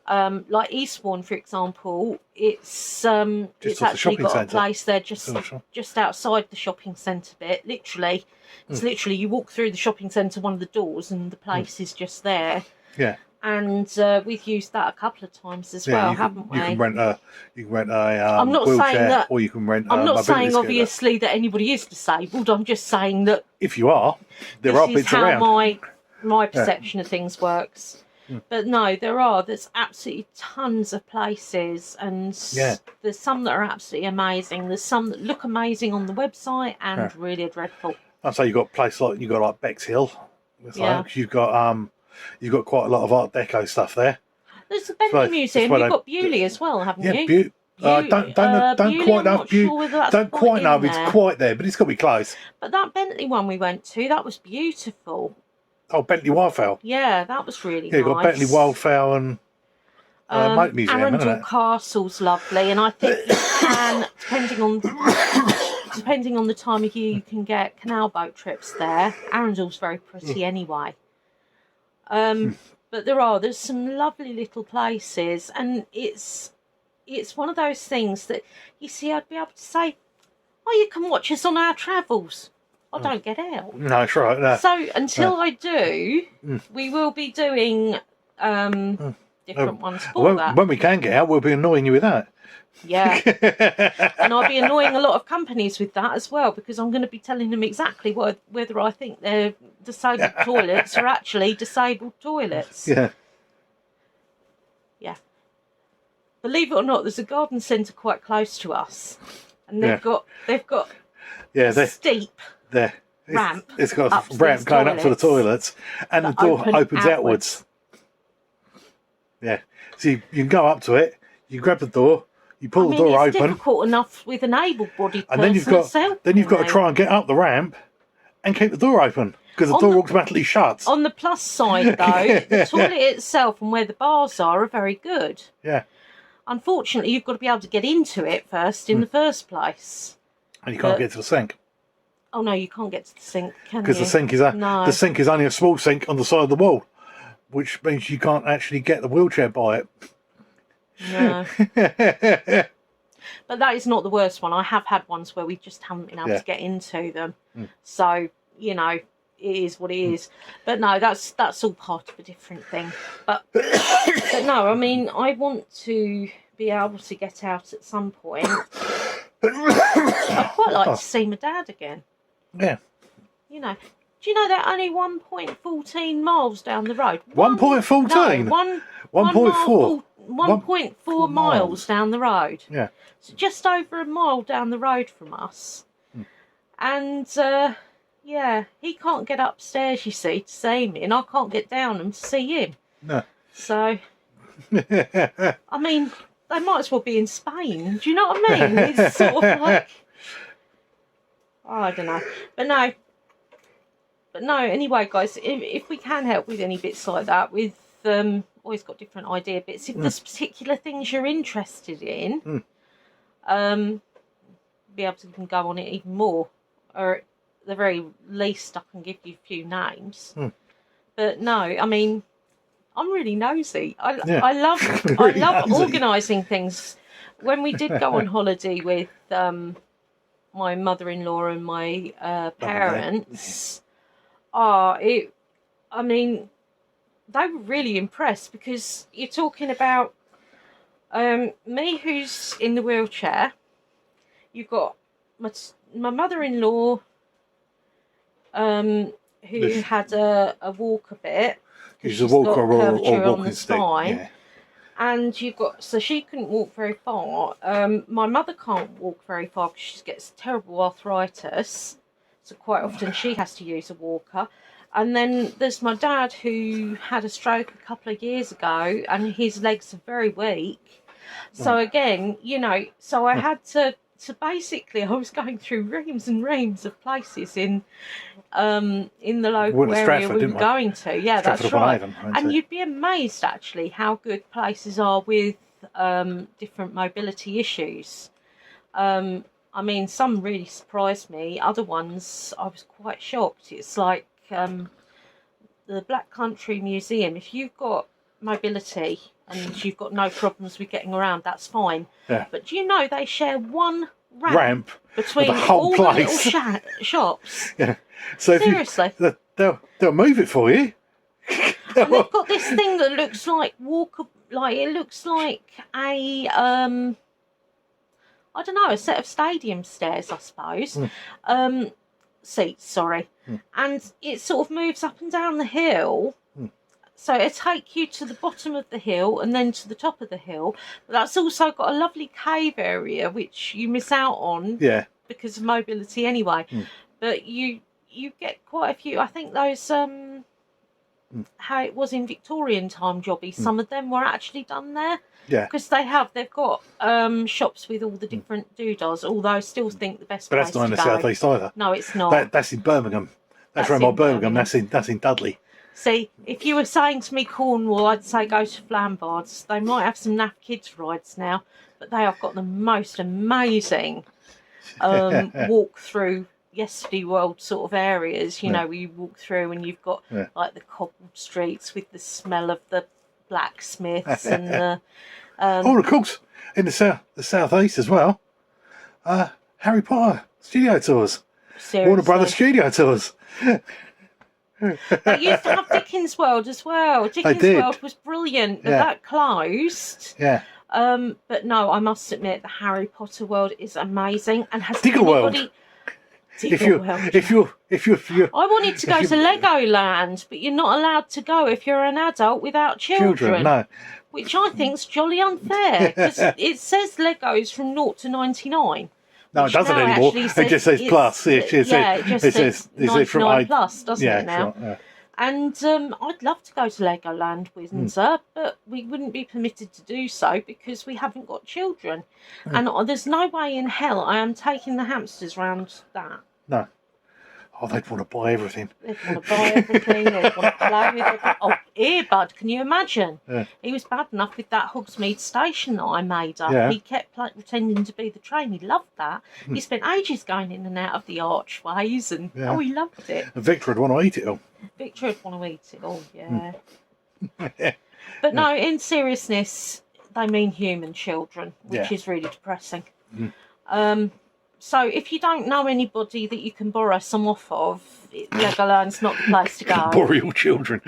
Like Eastbourne, for example, it's actually got a place there just outside the shopping centre bit. Literally, it's literally you walk through the shopping centre, one of the doors, and the place is just there.
Yeah.
And we've used that a couple of times as well, haven't we?
You can rent a
I'm not
wheelchair,
saying that,
or you can rent.
I'm not saying obviously that anybody is disabled. I'm just saying that
if you are, there are bits around.
This is how my perception of things works. But no, there's absolutely tons of places, and there's some that are absolutely amazing. There's some that look amazing on the website and really dreadful.
I'd say you've got places like Bexhill. You've got quite a lot of Art Deco stuff there.
There's the Bentley Museum. You've got Bewley as well, haven't you?
Don't quite know if it's quite there, but it's got to be close.
But that Bentley one we went to, that was beautiful.
Oh, Bentley Wildfowl.
Yeah, that was really nice.
Yeah, you've got Bentley Wildfowl and Moat Museum,
Arundel Castle's lovely, and I think you can, depending on the time of year, you can get canal boat trips there. Arundel's very pretty anyway. But there's some lovely little places, and it's one of those things that, you see, I'd be able to say, oh, you can watch us on our travels. I don't get out. No,
that's right. No.
So until I do, we will be doing different ones for that.
When we can get out, we'll be annoying you with that.
Yeah. And I'll be annoying a lot of companies with that as well, because I'm going to be telling them exactly whether I think their disabled toilets are actually disabled toilets.
Yeah.
Yeah. Believe it or not, there's a garden centre quite close to us, and they've got steep ramp.
It's got a ramp going up to the toilets, and the door opens outwards. Yeah, so you can go up to it. You grab the door. You pull the door open.
It's difficult enough with an able-bodied person.
And then you've got to try and get up the ramp and keep the door open, because the door automatically shuts.
On the plus side, though, the toilet itself and where the bars are very good.
Yeah.
Unfortunately, you've got to be able to get into it first in the first place.
And you can't get to the sink.
Oh no, you can't get to the sink, can you?
Because the sink is only a small sink on the side of the wall. which means you can't actually get the wheelchair by it.
No. But that is not the worst one. I have had ones where we just haven't been able to get into them. So, you know, it is what it is. But no, that's all part of a different thing. But no, I mean, I want to be able to get out at some point. I'd quite like to see my dad again.
Yeah.
You know, do you know they're only 1.14 miles down the road?
1.14?
No,
1.4.
1.4 miles down the road.
Yeah.
So just over a mile down the road from us. And, yeah, he can't get upstairs, you see, to see me, and I can't get down and to see him.
No.
So, I mean, they might as well be in Spain. Do you know what I mean? It's sort of like, I don't know. But no, anyway, guys, if we can help with any bits like that, with, always got different idea bits. If there's particular things you're interested in, be able to go on it even more. Or at the very least, I can give you a few names. But no, I mean, I'm really nosy. I love
Really
I love
nosy.
organising things. When we did go on holiday with my mother-in-law and my parents, I mean, they were really impressed, because you're talking about me, who's in the wheelchair. You've got my mother-in-law, who had a walker bit.
She's a walker or
on
walking
the
stick.
spine.
Yeah.
And you've got, so she couldn't walk very far. My mother can't walk very far because she gets terrible arthritis. So quite often she has to use a walker. And then there's my dad, who had a stroke a couple of years ago, and his legs are very weak. So again, you know, so I had to basically, I was going through reams and reams of places in the local area we were going to. Yeah, that's right. And you'd be amazed, actually, how good places are with different mobility issues. I mean, some really surprised me. Other ones, I was quite shocked. It's like the Black Country Museum. If you've got mobility and you've got no problems with getting around, that's fine.
Yeah.
But do you know they share one ramp
between
the whole place. The little shops?
Yeah. So
seriously,
they'll move it for you.
And they've got this thing that looks like it looks like a I don't know, a set of stadium stairs, I suppose. Seats, sorry. And it sort of moves up and down the hill. So it'll take you to the bottom of the hill and then to the top of the hill. But that's also got a lovely cave area, which you miss out on because of mobility anyway. But you get quite a few. I think those, how it was in Victorian time jobbies, some of them were actually done there. Yeah. Because they've got shops with all the different doodahs, although I still think the best place to go.
But that's not in the South East either.
No, it's not.
That's in Birmingham. That's around my Birmingham. That's in Dudley.
See, if you were saying to me Cornwall, I'd say go to Flambards. They might have some naff kids rides now, but they have got the most amazing walk through yesterday world sort of areas. You know, where you walk through and you've got like the cobbled streets with the smell of the blacksmiths and the
of course, in the southeast as well. Harry Potter studio tours.
Seriously.
Warner Brothers studio tours.
They used to have Dickens World as well. Dickens World was brilliant, but that closed. Yeah. But no, I must admit the Harry Potter world is amazing. And has anybody...
If you
I wanted to go to Legoland, but you're not allowed to go if you're an adult without children.
No.
Which I think's jolly unfair, because it says Legos from 0 to 99.
No, it doesn't anymore. It just says plus. It just says
99 plus, doesn't it now?
Sure, yeah.
And I'd love to go to Legoland Windsor, but we wouldn't be permitted to do so because we haven't got children. And there's no way in hell I am taking the hamsters round that.
No. Oh, they'd want to buy everything.
They'd want to buy everything. They'd want to play with it. Oh, Earbud, can you imagine? Yeah. He was bad enough with that Hogsmeade station that I made up. Yeah. He kept pretending to be the train. He loved that. He spent ages going in and out of the archways, and he loved it.
And Victor would want to eat it all.
Victor would want to eat it all, yeah. But no, in seriousness, they mean human children, which
Yeah.
is really depressing.
Mm.
So if you don't know anybody that you can borrow some off of, Legoland's not the place to go.
Borrow your children.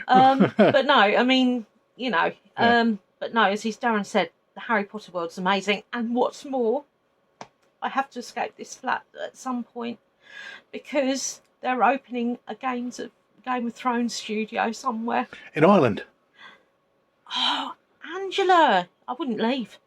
But no, I mean, you know,
Yeah.
but no, as Darren said, the Harry Potter world's amazing. And what's more, I have to escape this flat at some point because they're opening a Game of Thrones studio somewhere.
In Ireland.
Oh, Angela, I wouldn't leave.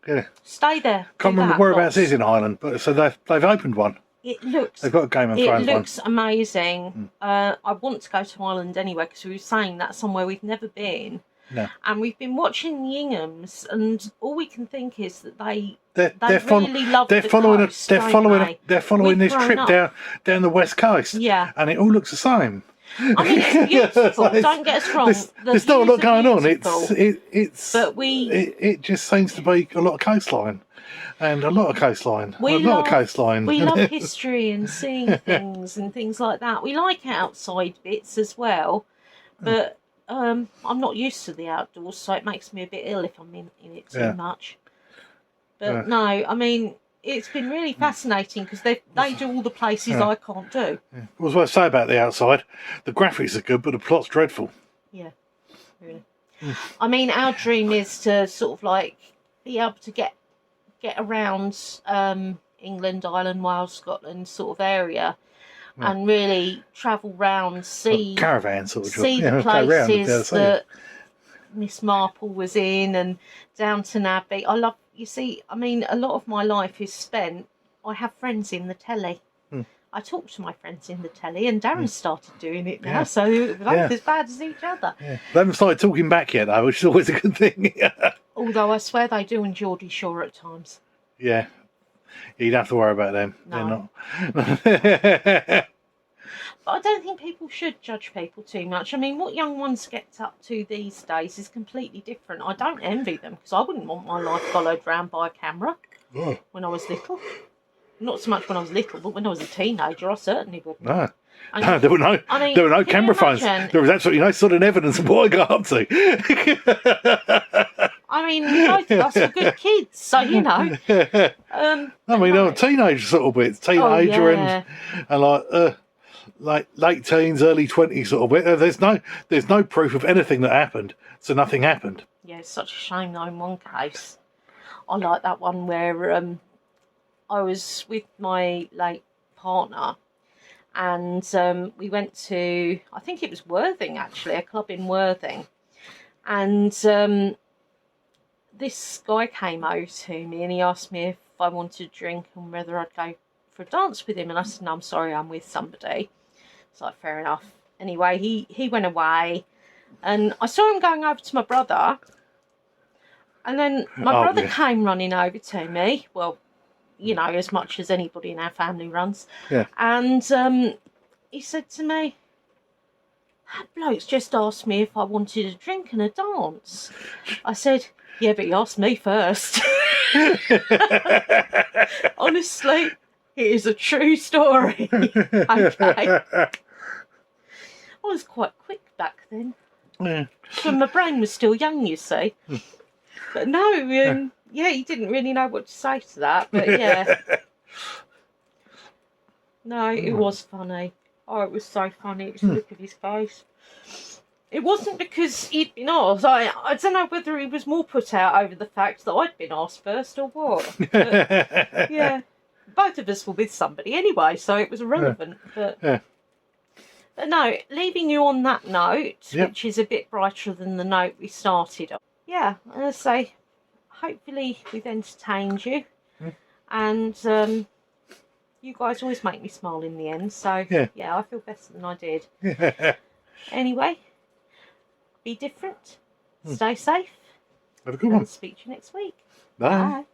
Yeah.
Stay there.
Can't remember whereabouts it is in Ireland, but so they've opened one. They've got a Game of Thrones one.
It looks amazing. I want to go to Ireland anyway because we were saying that's somewhere we've never been.
No.
And we've been watching the Inghams, and all we can think is that they
They're
really love
they're
the
following
coast,
they're following
they?
following
We've
this
grown
trip
up.
down the west coast.
Yeah.
And it all looks the same.
I mean, it's beautiful. Don't get us wrong.
There's not a lot going on.
But
it just seems to be a lot of coastline. And a lot of coastline.
We
lot of coastline.
We love history and seeing things and things like that. We like outside bits as well, but I'm not used to the outdoors, so it makes me a bit ill if I'm in it too much. But no, I mean, it's been really fascinating because they do all the places I can't do.
Yeah. What I say about the outside, the graphics are good, but the plot's dreadful.
Yeah, really. I mean, our dream is to sort of like be able to get around England, Ireland, Wales, Scotland sort of area, and really travel round, see
caravan sort of
see the places that Miss Marple was in, and Downton Abbey. I mean, a lot of my life is spent. I have friends in the telly. I talk to my friends in the telly, and Darren's started doing it now, so we're both as bad as each other. Yeah.
They haven't started talking back yet, though, which is always a good thing.
Although I swear they do in Geordie Shore at times.
Yeah. You'd have to worry about them.
No.
They're not.
But I don't think people should judge people too much. I mean, what young ones get up to these days is completely different. I don't envy them because I wouldn't want my life followed round by a camera when I was little. Not so much when I was little, but when I was a teenager, I certainly wouldn't.
No, there were no camera phones. There was absolutely no sort of evidence of what I got up to.
I mean, both of us were good kids, so you know.
I mean, they were teenage sort of bits, and like late teens, early 20s sort of bit. There's no proof of anything that happened, so nothing happened.
Yeah, it's such a shame though. In one case, I like that one where I was with my late partner, and we went to, I think it was Worthing actually, a club in Worthing, and this guy came over to me and he asked me if I wanted a drink and whether I'd go for a dance with him, and I said, no, I'm sorry, I'm with somebody. It's like, fair enough. Anyway, he went away, and I saw him going over to my brother, and then my brother came running over to me, well, you know, as much as anybody in our family runs.
Yeah.
And he said to me, that bloke's just asked me if I wanted a drink and a dance. I said, yeah, but he asked me first. Honestly, it is a true story. Okay. I was quite quick back then.
Yeah.
When my brain was still young, you see. But no, yeah, he didn't really know what to say to that, but yeah. No, it was funny. Oh, it was so funny. It was the look of his face. It wasn't because he'd been asked. I don't know whether he was more put out over the fact that I'd been asked first or what. But, yeah. Both of us were with somebody anyway, so it was irrelevant. But no, leaving you on that note, which is a bit brighter than the note we started on. Yeah, as I say, hopefully we've entertained you. And you guys always make me smile in the end, so yeah, I feel better than I did. Anyway, be different, stay safe,
have a good one.
Speak to you next week.
Bye.
Bye.